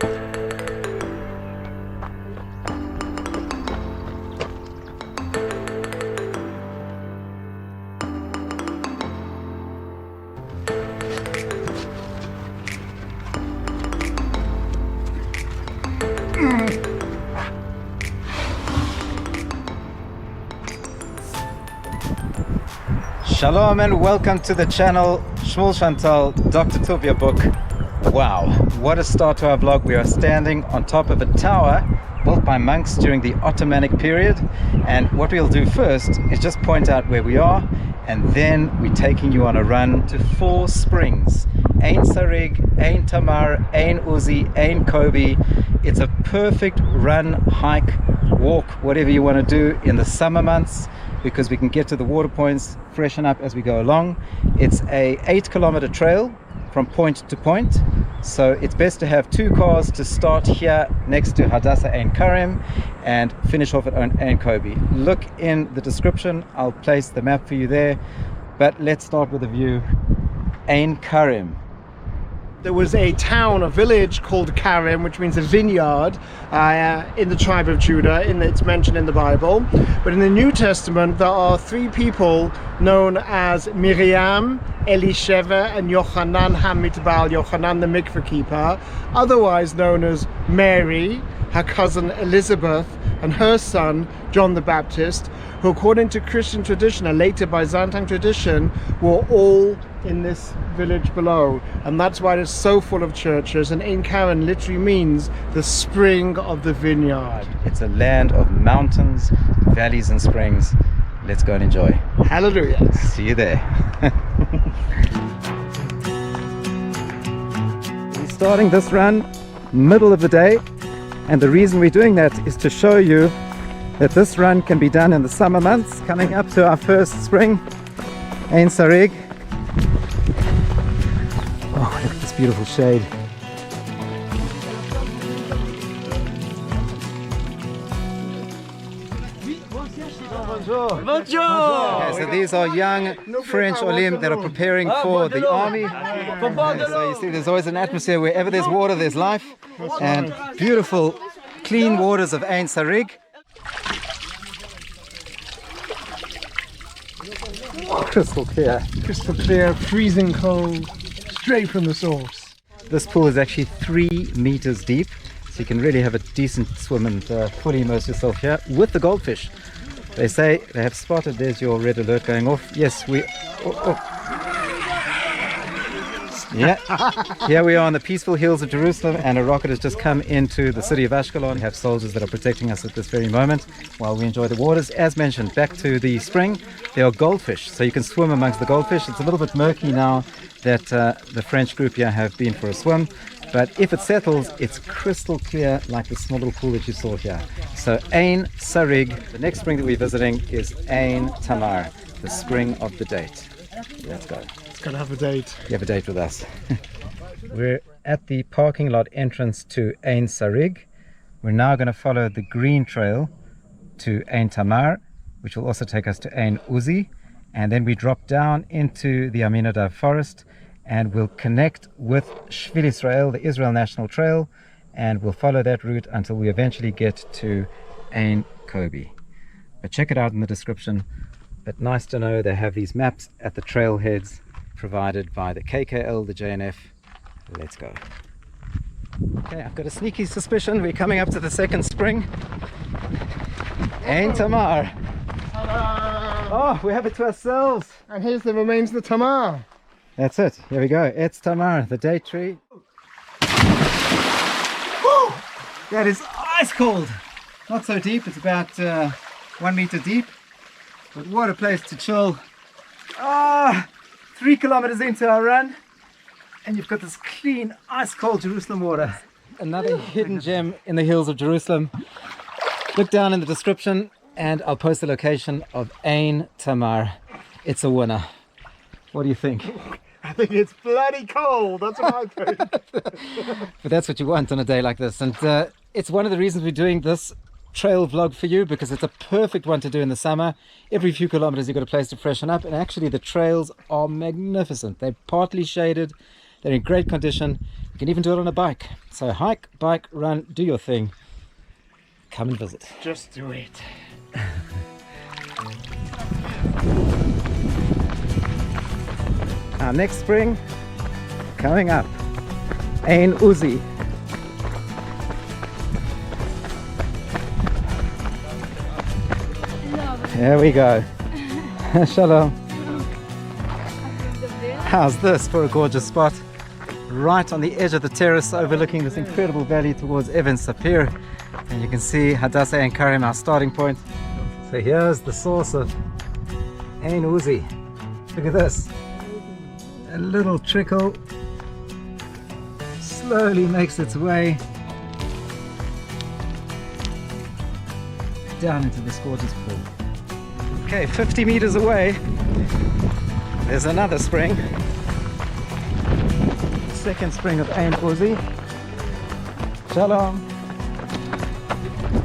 Shalom and welcome to the channel Shvil HaMaayanot Dr. Tuvia book. Wow, what a start to our vlog. We are standing on top of a tower built by monks during the Ottomanic period, and what we'll do first is just point out where we are, and then we're taking you on a run to 4 springs: Ain Sarig, Ain Tamar, Ain Uzi, Ain Kobe. It's a perfect run, hike, walk, whatever you want to do in the summer months, because we can get to the water points, freshen up as we go along. It's a 8-kilometer trail from point to point, so it's best to have 2 cars to start here next to Hadassah Ain Karim and finish off at Ain Kobe. Look in the description, I'll place the map for you there, but let's start with a view. Ain Karim. There was a town, a village called Karim, which means a vineyard, in the tribe of Judah. It's mentioned in the Bible. But in the New Testament, there are 3 people known as Miriam, Elisheva, and Yochanan HaMitbal, Yochanan the mikveh keeper, otherwise known as Mary, her cousin Elizabeth, and her son John the Baptist, who according to Christian tradition and later Byzantine tradition were all in this village below, and that's why it's so full of churches. And Ain Karim literally means the spring of the vineyard. It's a land of mountains, valleys and springs. Let's go and enjoy. Hallelujah. See you there. We're starting this run middle of the day, and the reason we're doing that is to show you that this run can be done in the summer months. Coming up to our first spring, Ain Sarig. Oh, look at this beautiful shade. Bonjour. Okay, so these are young French Olim that are preparing for the army. So you see there's always an atmosphere. Wherever there's water, there's life. And beautiful, clean waters of Ain Sarig. Crystal clear. Crystal clear, freezing cold, straight from the source. This pool is actually 3 meters deep, so you can really have a decent swim and fully immerse yourself here with the goldfish. They say they have spotted, there's your red alert going off. Yes, yeah, here we are on the peaceful hills of Jerusalem, and a rocket has just come into the city of Ashkelon. We have soldiers that are protecting us at this very moment while we enjoy the waters. As mentioned, back to the spring, there are goldfish, so you can swim amongst the goldfish. It's a little bit murky now that the French group here have been for a swim, but if it settles, it's crystal clear like the small little pool that you saw here. So Ain Sarig. The next spring that we're visiting is Ain Tamar, the spring of the date. Let's go. Gotta have a date. You have a date with us. We're at the parking lot entrance to Ain Sarig. We're now going to follow the green trail to Ain Tamar, which will also take us to Ain Uzi, and then we drop down into the Aminadav forest, and we'll connect with Shvil Israel, the Israel National Trail, and we'll follow that route until we eventually get to Ain Kobe. But check it out in the description. But nice to know they have these maps at the trailheads provided by the KKL, the JNF. Let's go. Okay, I've got a sneaky suspicion we're coming up to the second spring. Ain Tamar. Oh, we have it to ourselves. And here's the remains of the Tamar. That's it. Here we go. It's Tamar, the date tree. Woo! That is ice cold. Not so deep. It's about 1 meter deep. But what a place to chill. 3 kilometers into our run, and you've got this clean, ice-cold Jerusalem water. Another hidden gem in the hills of Jerusalem. Look down in the description, and I'll post the location of Ain Tamar. It's a winner. What do you think? I think it's bloody cold. That's what I think. But that's what you want on a day like this, and it's one of the reasons we're doing this trail vlog for you, because it's a perfect one to do in the summer. Every few kilometers you've got a place to freshen up, and actually the trails are magnificent. They're partly shaded, they're in great condition. can even do it on a bike. So hike, bike, run, do your thing. Come and visit. Just do it. Our next spring coming up, Ain Uzi. There we go. Shalom. How's this for a gorgeous spot? Right on the edge of the terrace overlooking this incredible valley towards Ain Sarig. And you can see Hadassah and Karim, our starting point. So here's the source of Ain Uzi. Look at this. A little trickle slowly makes its way down into this gorgeous pool. Okay, 50 meters away, there's another spring. Second spring of Ain Uzi. Shalom.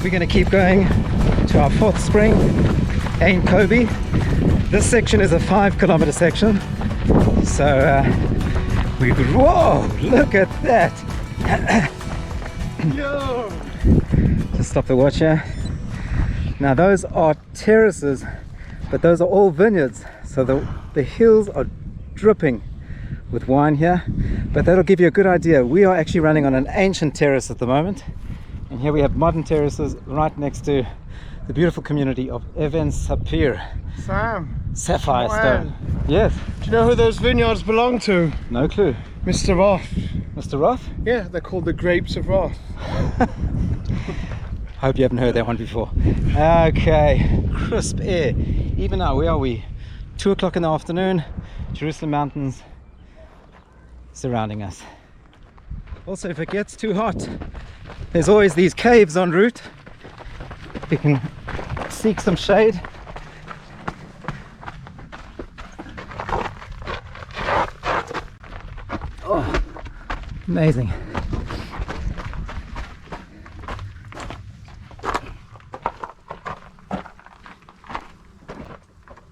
We're going to keep going to our fourth spring, Ain Kobe. This section is a 5-kilometer section. So whoa, look at that. Yo. Just stop the watch here. Now those are terraces, but those are all vineyards. So the hills are dripping with wine here, but that'll give you a good idea. We are actually running on an ancient terrace at the moment. And here we have modern terraces right next to the beautiful community of Ain Sarig. Sam. Sapphire Wow. stone. Yes. Do you know who those vineyards belong to? No clue. Mr. Roth. Mr. Roth? Yeah, they're called the grapes of Roth. Hope you haven't heard that one before. Okay, crisp air. Even now, where are we? 2 o'clock in the afternoon. Jerusalem mountains surrounding us. Also, if it gets too hot, there's always these caves en route. You can seek some shade. Oh, amazing.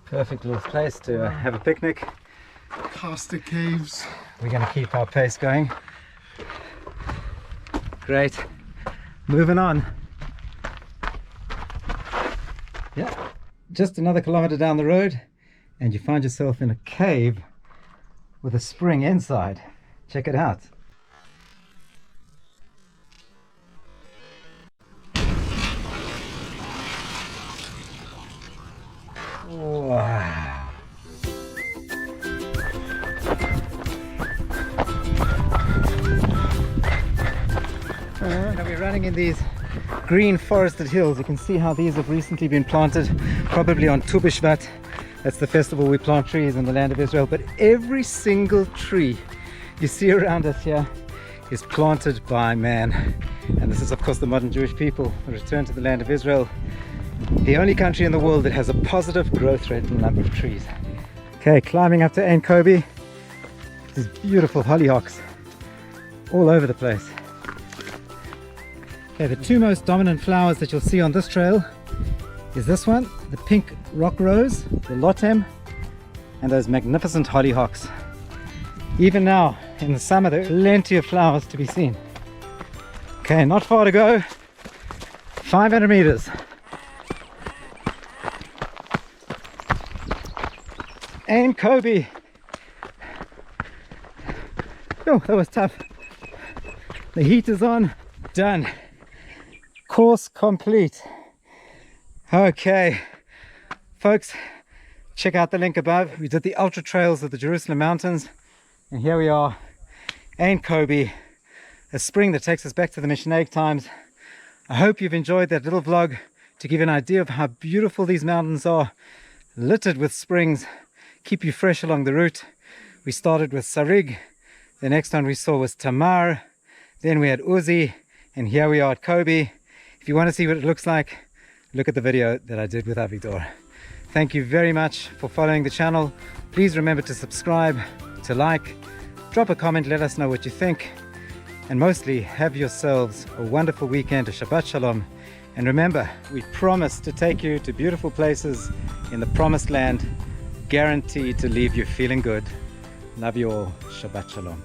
Perfect little place to have a picnic. Caustic caves. We're going to keep our pace going. Great. Moving on. Yeah, just another kilometer down the road and you find yourself in a cave with a spring inside. Check it out. Wow. Now we're running in these green forested hills. You can see how these have recently been planted, probably on Tu B'Shvat. That's the festival we plant trees in the land of Israel. But every single tree you see around us here is planted by man. And this is of course the modern Jewish people who return to the land of Israel. The only country in the world that has a positive growth rate in the number of trees. Okay, climbing up to Ain Kobe. These beautiful hollyhocks all over the place. Okay, the two most dominant flowers that you'll see on this trail is this one, the pink rock rose, the lotem, and those magnificent hollyhocks. Even now, in the summer, there are plenty of flowers to be seen. Okay, not far to go. 500 meters. Ain Kobe. Oh, that was tough. The heat is on. Done. Course complete. Okay, folks, check out the link above. We did the ultra trails of the Jerusalem mountains, and here we are, Ain Kobe, a spring that takes us back to the Mishnaic times. I hope you've enjoyed that little vlog to give you an idea of how beautiful these mountains are, littered with springs, keep you fresh along the route. We started with Sarig, the next one we saw was Tamar, then we had Uzi, and here we are at Kobe. If you want to see what it looks like, look at the video that I did with Avigdor. Thank you very much for following the channel. Please remember to subscribe, to like, drop a comment, let us know what you think. And mostly, have yourselves a wonderful weekend, a Shabbat Shalom. And remember, we promise to take you to beautiful places in the promised land, guaranteed to leave you feeling good. Love you all. Shabbat Shalom.